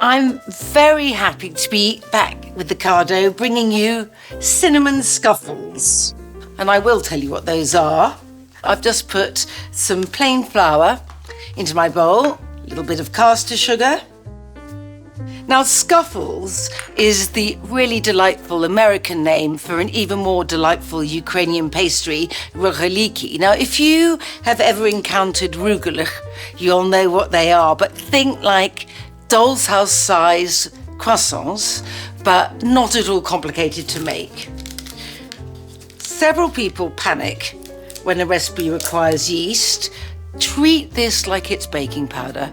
I'm very happy to be back with Ocado, bringing you cinnamon scuffles. And I will tell you what those are. I've just put some plain flour into my bowl, a little bit of caster sugar. Now, Scuffles is the really delightful American name for an even more delightful Ukrainian pastry, rohalyky. Now, if you have ever encountered rugelach, you'll know what they are, but think like doll's house size croissants, but not at all complicated to make. Several people panic when a recipe requires yeast. Treat this like it's baking powder.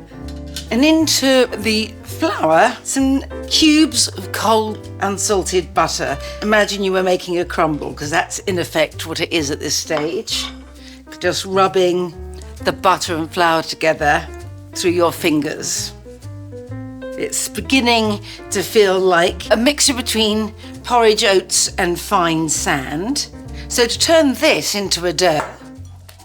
And into the flour, some cubes of cold unsalted butter. Imagine you were making a crumble, because that's in effect what it is at this stage. Just rubbing the butter and flour together through your fingers. It's beginning to feel like a mixture between porridge oats and fine sand. So to turn this into a dough,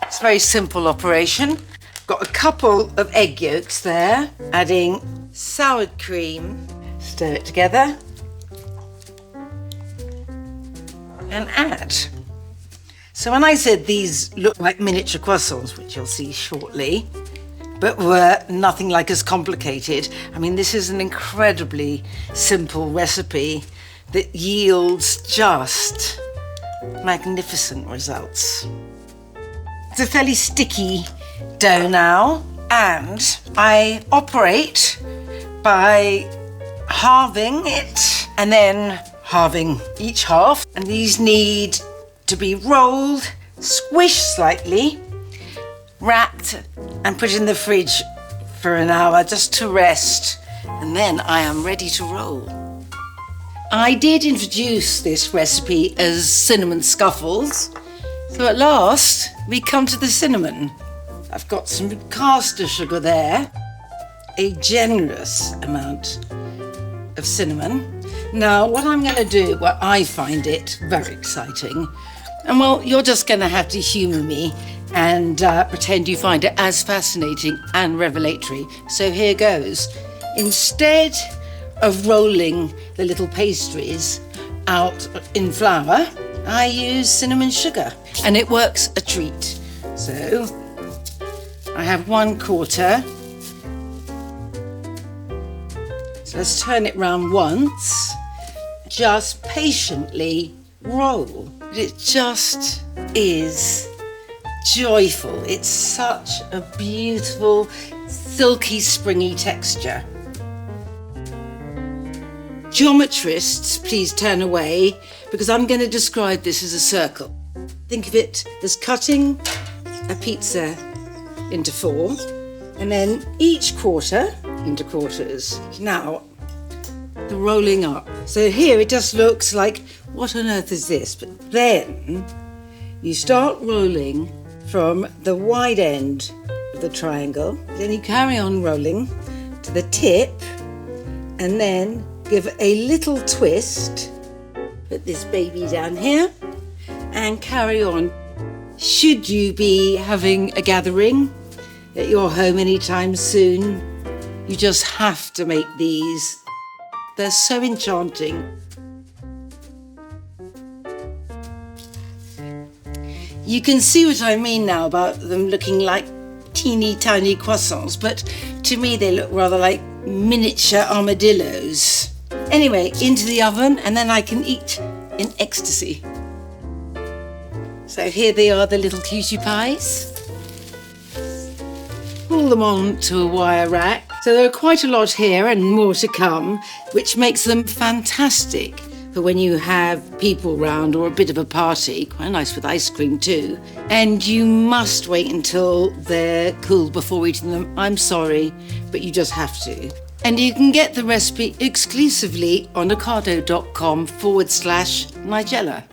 it's a very simple operation. Got a couple of egg yolks there, adding sour cream, stir it together, and add. So when I said these look like miniature croissants, which you'll see shortly, but were nothing like as complicated, I mean, this is an incredibly simple recipe that yields just magnificent results. It's a fairly sticky dough now, and I operate by halving it and then halving each half. And these need to be rolled, squished slightly, wrapped and put in the fridge for an hour just to rest, and then I am ready to roll. I did introduce this recipe as cinnamon scuffles, so at last we come to the cinnamon. I've got some caster sugar there, a generous amount of cinnamon. Now, what I'm going to do, well, I find it very exciting, and well, you're just going to have to humour me and pretend you find it as fascinating and revelatory. So here goes. Instead of rolling the little pastries out in flour, I use cinnamon sugar, and it works a treat. So I have 1/4. So let's turn it round once. Just patiently roll. It just is joyful. It's such a beautiful, silky, springy texture. Geometrists, please turn away, because I'm going to describe this as a circle. Think of it as cutting a pizza into 4, and then each quarter into quarters. Now, the rolling up. So here it just looks like, what on earth is this? But then you start rolling from the wide end of the triangle, then you carry on rolling to the tip, and then give a little twist, put this baby down here, and carry on. Should you be having a gathering at your home anytime soon, you just have to make these. They're so enchanting. You can see what I mean now about them looking like teeny tiny croissants, but to me they look rather like miniature armadillos. Anyway, into the oven, and then I can eat in ecstasy. So here they are, the little cutie pies. Pull them on to a wire rack. So there are quite a lot here and more to come, which makes them fantastic for when you have people round or a bit of a party. Quite nice with ice cream too. And you must wait until they're cool before eating them. I'm sorry, but you just have to. And you can get the recipe exclusively on ocado.com/Nigella.